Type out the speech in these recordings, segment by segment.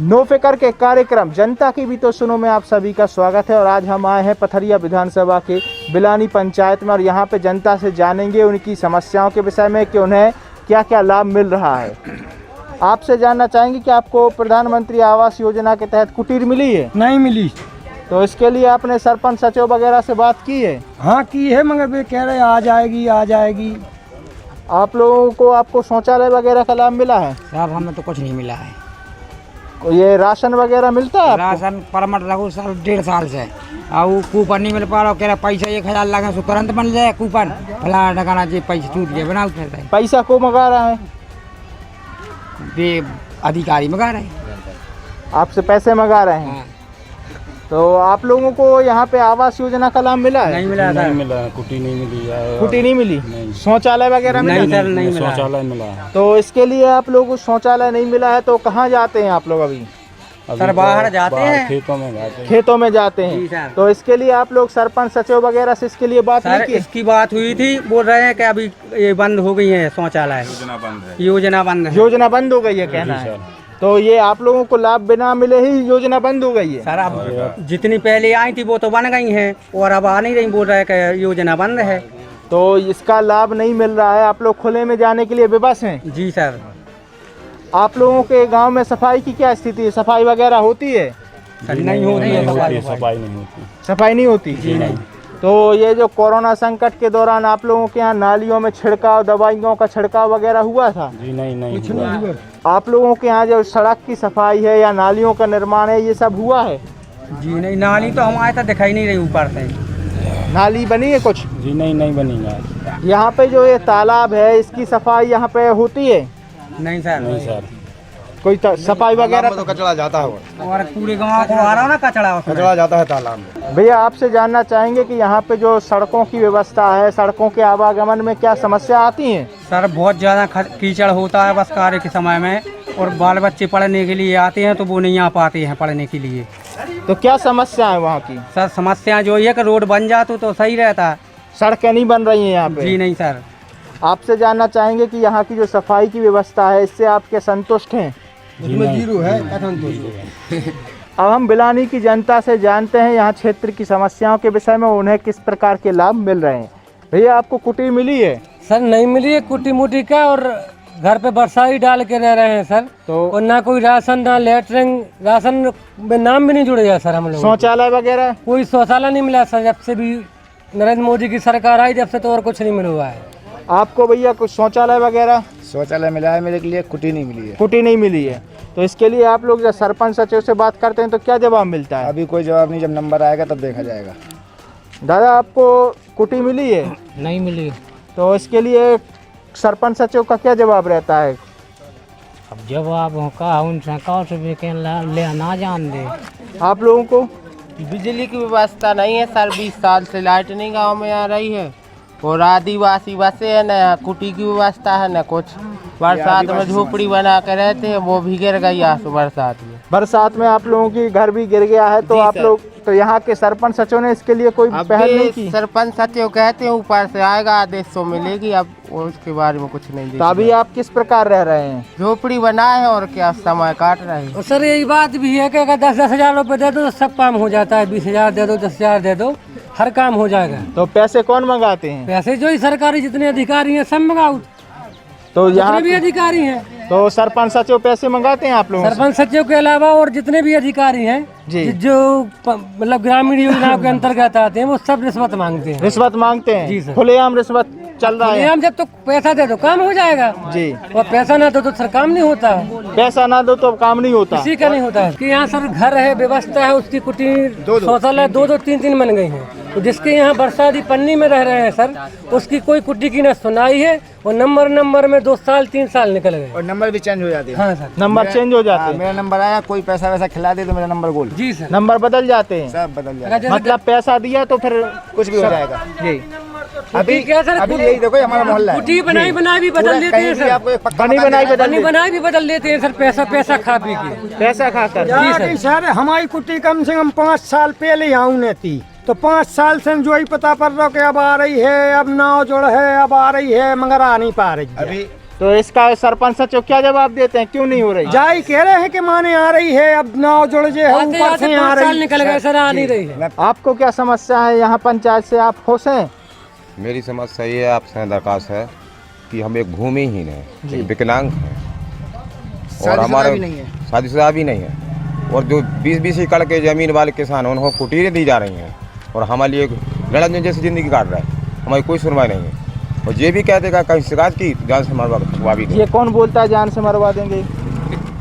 No फिकर के कार्यक्रम जनता की भी तो सुनो में आप सभी का स्वागत है। और आज हम आए हैं पथरिया विधानसभा के बिलानी पंचायत में और यहाँ पे जनता से जानेंगे उनकी समस्याओं के विषय में कि उन्हें क्या क्या लाभ मिल रहा है। आपसे जानना चाहेंगे कि आपको प्रधानमंत्री आवास योजना के तहत कुटीर मिली है? नहीं मिली। तो इसके लिए आपने सरपंच सचिव वगैरह से बात की है? हाँ की है, मगर वे कह रहे आ जाएगी आ जाएगी। आप लोगों को आपको शौचालय वगैरह का लाभ मिला है? साहब हमें तो कुछ नहीं मिला है। ये राशन वगैरह मिलता है आपको? राशन परमट रखो साल 1.5 साल से और कूपन नहीं मिल पा रहा। कह रहा पैसा 1000 लगा सो तुरंत बन जाए कूपन, फला लगाना चाहिए, पैसे टूट गए बना उठा है। पैसा को मंगा रहा है? ये अधिकारी मंगा रहे हैं, आपसे पैसे मंगा रहे हैं। हाँ। तो आप लोगों को यहाँ पे आवास योजना का लाभ मिला है? नहीं मिला नहीं मिला, कुटी नहीं मिली है। कुटी नहीं मिली? शौचालय वगैरह नहीं मिला? सर, नहीं मिला। शौचालय मिला है। तो इसके लिए आप लोगों को शौचालय नहीं मिला है तो कहाँ जाते हैं आप लोग अभी? सर बाहर जाते हैं, खेतों में जाते हैं। खेतों में जाते जी हैं। सर। तो इसके लिए आप लोग सरपंच सचिव वगैरह से इसके लिए बात नहीं सर की? इसकी बात हुई थी, बोल रहे हैं कि अभी ये बंद हो गई है शौचालय, योजना बंद है। योजना बंद है। योजना बंद हो गई है कहना है। तो ये आप लोगों को लाभ बिना मिले ही योजना बंद हो गई है? सर अब जितनी पहले आई थी वो तो बन गई हैं और अब आ नहीं रही, बोल रहे हैं कि योजना बंद है। तो इसका लाभ नहीं मिल रहा है, आप लोग खुले में जाने के लिए विवश हैं? जी सर। आप लोगों के गांव में सफाई की क्या स्थिति है? सफाई वगैरह होती है? सर नहीं होती है सफाई सफाई। नहीं होती। सफाई नहीं होती? जी नहीं। तो ये जो कोरोना संकट के दौरान आप लोगों के यहाँ नालियों में छिड़काव, दवाइयों का छिड़काव वगैरह हुआ था? जी नहीं हुआ। आप लोगों के यहाँ जो सड़क की सफाई है या नालियों का निर्माण है ये सब हुआ है? जी नहीं, नाली तो हमारे तक दिखाई नहीं रही ऊपर से। नाली बनी है कुछ? जी नहीं बनी है। यहाँ पे जो ये तालाब है इसकी सफाई यहाँ पे होती है? नहीं सर। नहीं सर। कोई सफाई वगैरह? तो कचरा जाता है, और पूरे गांव को आ रहा ना कचरा उसमें। कचरा जाता है तालाब में। भैया आपसे जानना चाहेंगे कि यहाँ पे जो सड़कों की व्यवस्था है, सड़कों के आवागमन में क्या समस्या आती है? सर बहुत ज़्यादा कीचड़ होता है बस कार्य के समय में, और बाल बच्चे पढ़ने के लिए आते हैं तो वो नहीं आ पाते हैं पढ़ने के लिए। तो क्या समस्या है वहाँ की? सर समस्या जो है कि रोड बन जाते तो सही रहता। सड़कें नहीं बन रही हैं यहाँ पे? जी नहीं सर। आपसे जानना चाहेंगे कि यहाँ की जो सफाई की व्यवस्था है इससे आप क्या संतुष्ट हैं? उसमें जीरो है, असंतुष्ट। अब हम बिलानी की जनता से जानते हैं यहाँ क्षेत्र की समस्याओं के विषय में, उन्हें किस प्रकार के लाभ मिल रहे हैं। भैया आपको कुटी मिली है? सर नहीं मिली है कुटी मुटी का, और घर पे बरसाई डाल के रह रहे हैं सर। तो और ना कोई राशन ना लेटरिंग, राशन में नाम भी नहीं जुड़े है सर हम लोग। शौचालय वगैरह? कोई शौचालय नहीं मिला सर जब से भी नरेंद्र मोदी की सरकार आई, जब से तो और कुछ नहीं मिला हुआ है। आपको भैया कुछ शौचालय वगैरह? शौचालय मिला है मेरे लिए, कुटी नहीं मिली है। कुटी नहीं मिली है। तो इसके लिए आप लोग जब सरपंच सचिव से बात करते हैं तो क्या जवाब मिलता है? अभी कोई जवाब नहीं, जब नंबर आएगा तब देखा जाएगा। दादा आपको कुटी मिली है? नहीं मिली। तो इसके लिए सरपंच सचिव का क्या जवाब रहता है? अब जवाब का उनसे कौन से ले ना जान दे। आप लोगों को बिजली की व्यवस्था नहीं है सर, 20 साल से लाइट नहीं गांव में आ रही है, और आदिवासी बसे है न कुटी की व्यवस्था है न कुछ। बरसात में झोपड़ी बना के रहते हैं, वो भी गिर गई आज बरसात में। बरसात में आप लोगों की घर भी गिर गया है, तो जी आप सर। लोग तो यहाँ के सरपंच सचिव ने इसके लिए कोई पहल नहीं की? सरपंच सचिव कहते हैं ऊपर से आएगा आदेश तो मिलेगी, अब उसके बारे में कुछ नहीं। तो अभी आप किस प्रकार रह रहे हैं? झोपड़ी बनाए हैं और क्या समय काट रहे हैं। और सर यही बात भी है कि अगर 10-10 हजार रुपये दे दो तो सब काम हो जाता है। 20,000 दे दो, 10,000 दे दो, हर काम हो जाएगा। तो पैसे कौन मंगाते हैं? पैसे जो ही सरकारी जितने अधिकारी हैं सब मंगाओ, तो जितने यहाँ भी अधिकारी हैं। तो सरपंच सचिव पैसे मंगाते हैं आप लोगों से? सरपंच सचिव के अलावा और जितने भी अधिकारी हैं जी। जो मतलब ग्रामीण योजनाओं के अंतर्गत आते हैं वो सब रिश्वत मांगते हैं। रिश्वत मांगते जी हैं? सर। खुलेआम रिश्वत चल रहा है? हम जब तो पैसा दे दो काम हो जाएगा, जी। और पैसा ना दो तो सर काम नहीं होता है। पैसा ना दो तो काम नहीं होता? किसी का नहीं होता है कि यहाँ सर घर है, व्यवस्था है, उसकी कुटीर शौचालय 2-2, 3-3 बन गई हैं। तो जिसके यहाँ बरसाती पन्नी में रह रहे हैं सर, उसकी कोई कुटी की न सुनाई है, और नंबर में 2 साल 3 साल निकल गए। और नंबर भी चेंज हो जाते हैं। हाँ सर। नंबर चेंज हो जाते हैं? मेरा नंबर आया, कोई पैसा वैसा खिला दे तो मेरा नंबर गोल। जी सर। नंबर बदल जाते हैं? सब बदल जाएगा, अगर जैसे मतलब पैसा दिया तो फिर कुछ भी हो जाएगा। जी। अभी क्या सर, अभी यही देखो, ये हमारा मोहल्ला है। कुटी बनाई भी बदल देते हैं सर। आपको एक पक्का बनी बनाई बदल बनी बनाई भी बदल देते हैं सर, पैसा खा पी के। पैसा खाकर? जी सर हमारी कुटी कम से कम 5 साल पहले यहाँ ने थी, तो 5 साल से जो ही पता पड़ रहा कि अब आ रही है, अब नाव जोड़ है, अब आ रही है, मगर आ नहीं पा रही है। अभी तो इसका सरपंच सचिव क्या जवाब देते हैं, क्यों नहीं हो रही? जाई कह रहे हैं कि माने आ रही है, अब नाव जुड़ जे है आते ऊपर आते से आ 5 साल रही। निकल गए सर, आ नहीं रही है। आपको क्या समस्या है यहाँ पंचायत से, आप खुश हैं? मेरी समस्या ये आपसे दरखास्त है कि हम एक भूमिहीन है, एक विकलांग है और हमारे शादीशुदा भी नहीं है और जो 20-20 एकड़ के जमीन वाले किसान उनको कुटीरें दी जा रही हैं और हमारे लिए लड़न जैसी ज़िंदगी काट रहा है, हमारी कोई सुनवाई नहीं है। और ये भी कह देगा कहीं शिकायत की जान से मरवा भी दे। ये कौन बोलता है जान से मरवा देंगे?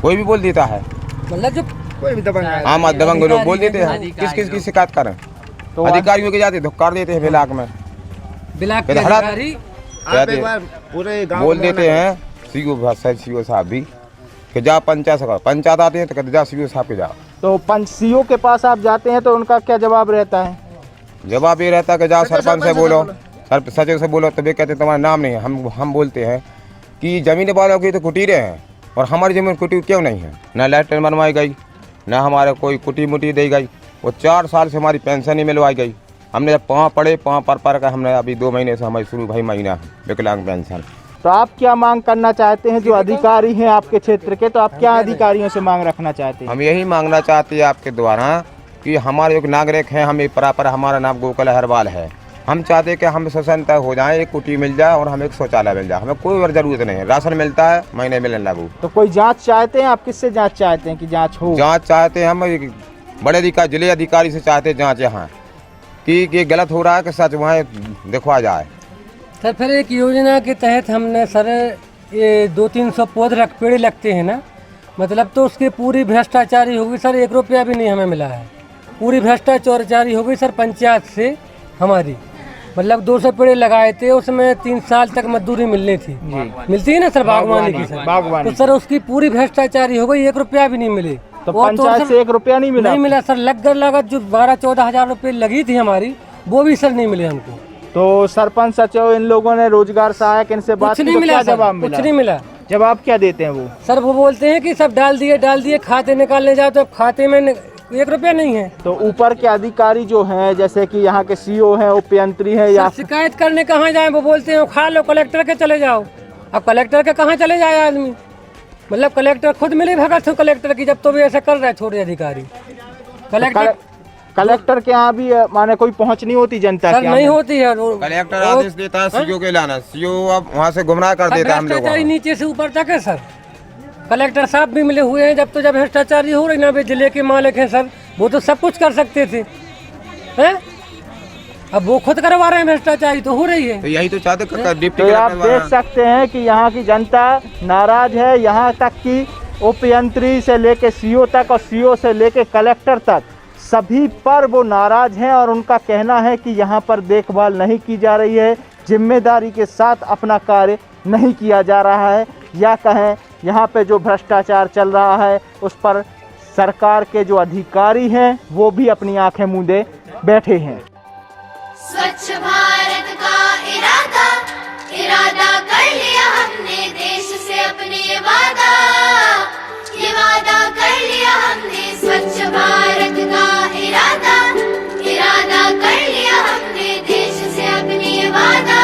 कोई भी बोल देता है, मतलब जो कोई भी दबंग है। आम दबंग लोग बोल देते हैं, किस किस की शिकायत करें। तो अधिकारियों के जाते धुक्कार देते हैं ब्लाक में, ब्लाक के हड़ा- अधिकारी आप एक बार पूरे गांव बोल देते हैं सीओ साहब भी कि जा पंचायत से, पंचायत आते हैं तो कहते जा सीओ साहब के जाओ। तो सीओ के पास आप जाते हैं तो उनका क्या जवाब रहता है? जवाब ये रहता है कि जाओ सरपंच से बोलो, सचिव से बोलो, तो वे कहते तुम्हारा नाम नहीं है। हम बोलते हैं कि ज़मीन वालों की तो कुटीरें हैं और हमारी ज़मीन कुटीर क्यों नहीं है, ना लाइटें बनवाई गई, ना हमारे कोई कुटी मुटी दी गई। वो 4 साल से हमारी पेंशन नहीं मिलवाई गई। हमने जब पाँव पड़े, पाँव पर कर हमने अभी 2 महीने से हमारी शुरू भाई महीना विकलांग पेंशन। तो आप क्या मांग करना चाहते हैं? जो अधिकारी हैं आपके क्षेत्र के, तो आप क्या अधिकारियों से मांग रखना चाहते हैं? हम यही मांगना चाहते हैं आपके द्वारा कि हमारे एक नागरिक हैं, हमें प्रॉपर, हमारा नाम गोकुल हरवाल है, हम चाहते हैं कि हम स्वतंत्र हो जाएं, एक कुटी मिल जाए और हमें एक शौचालय मिल जाए। हमें कोई और ज़रूरत नहीं है, राशन मिलता है, महीने मिलने लागू। तो कोई जांच चाहते हैं आप? किससे जांच चाहते हैं कि जांच हो? जांच चाहते हैं हम एक बड़े अधिकारी, जिले अधिकारी से चाहते हैं जांच यहाँ कि ये गलत हो रहा है कि सच वहाँ दिखवा जाए। सर फिर एक योजना के तहत हमने सर ये 200-300 पेड़ लगते हैं ना, मतलब तो उसकी पूरी भ्रष्टाचारी होगी सर, 1 रुपया भी नहीं हमें मिला है। पूरी भ्रष्टाचारी हो गई सर पंचायत से हमारी, मतलब 200 पेड़ लगाए थे, उसमें 3 साल तक मजदूरी मिलनी थी, मिलती है ना सर बागवानी की सर, बागवानी। तो सर उसकी पूरी भ्रष्टाचारी हो गई, 1 रुपया भी नहीं मिले। तो वो पंचायत सर से 1 रुपया नहीं मिला? नहीं मिला सर। लागत जो 12-14 हज़ार रुपये लगी थी हमारी, वो भी सर नहीं मिले हमको। तो सरपंच सचिव इन लोगों ने रोजगार सहायक इनसे बात कुछ की नहीं तो मिला क्या सर, जवाब कुछ मिला? नहीं मिला। जवाब क्या देते हैं वो? सर वो बोलते हैं कि सब डाल दिए, खाते निकालने जाओ तो खाते में 1 रुपया नहीं है। तो ऊपर के अधिकारी जो हैं, जैसे कि यहाँ के सीओ हैं, उपयंत्री हैं, या सर शिकायत करने कहाँ जाए, वो बोलते हैं खा लो कलेक्टर के चले जाओ। अब कलेक्टर के कहाँ चले जाए आदमी, मतलब कलेक्टर खुद मिले भगत हो कलेक्टर की, जब तो भी ऐसा कर रहे हैं छोटे अधिकारी। कलेक्टर के यहाँ भी माने कोई पहुँच नहीं होती जनता सर के नहीं यहाँ? होती है। कलेक्टर आदेश देता है सीओ के लाना, सीओ अब वहाँ से गुमराह कर देता है हम लोगों भ्रष्टाचारी को। नीचे से ऊपर तक है सर। कलेक्टर साहब भी मिले हुए हैं, जब भ्रष्टाचारी हो रही ना, वे जिले के मालिक हैं सर, वो तो सब कुछ कर सकते थे हैं, अब वो खुद करवा रहे हैं, भ्रष्टाचारी तो हो रही है। तो यही तो चाहते डिप्टी तो आप देख सकते हैं कि यहाँ की जनता नाराज है, यहाँ तक कि उपयंत्री से लेके सीओ तक और सीओ से लेके कलेक्टर तक सभी पर वो नाराज हैं और उनका कहना है कि यहाँ पर देखभाल नहीं की जा रही है, जिम्मेदारी के साथ अपना कार्य नहीं किया जा रहा है, या कहें यहाँ पे जो भ्रष्टाचार चल रहा है उस पर सरकार के जो अधिकारी हैं वो भी अपनी आंखें मूंदे बैठे हैं। स्वच्छ भारत का इरादा कर लिया हमने, देश से अपने ये वादा कर लिया हमने। स्वच्छ भारत का इरादा कर लिया हमने, देश से अपने ये वादा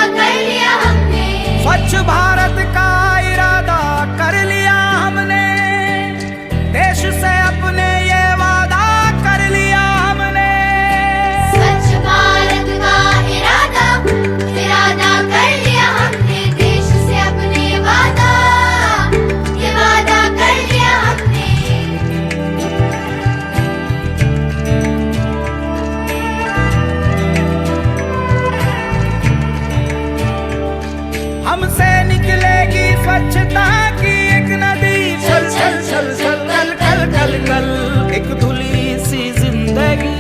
कर लिया हमने। स्वच्छ भारत का इरादा कर लिया हमने, देश से अपने ये वादा कर लिया हमने। स्वच्छ भारत का इरादा कर लिया हमने, देश से अपने ये वादा कर लिया हमने। हमसे निकलेगी स्वच्छता की एक नदी, छल छल छल छल कल कल कल कल, एक धुली सी जिंदगी।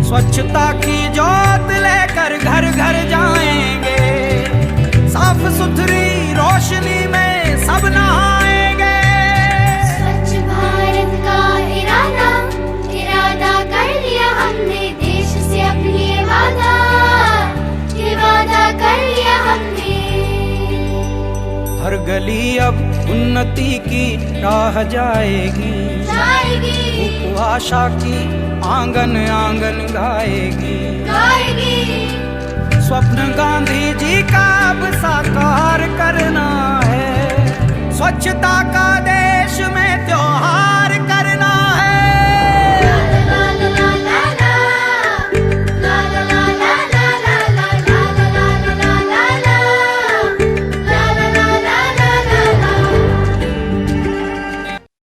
स्वच्छता की जोत लेकर घर घर जाएंगे, साफ सुथरी रोशनी में सब नहाएंगे। स्वच्छ भारत का इरादा कर लिया हमने, देश से अपनी ये वादा कर लिया हमने। हर गली अब उन्नति की राह जाएगी, आशा की आंगन आंगन गाएगी। स्वप्न गांधी जी का अब साकार करना है। स्वच्छता का देश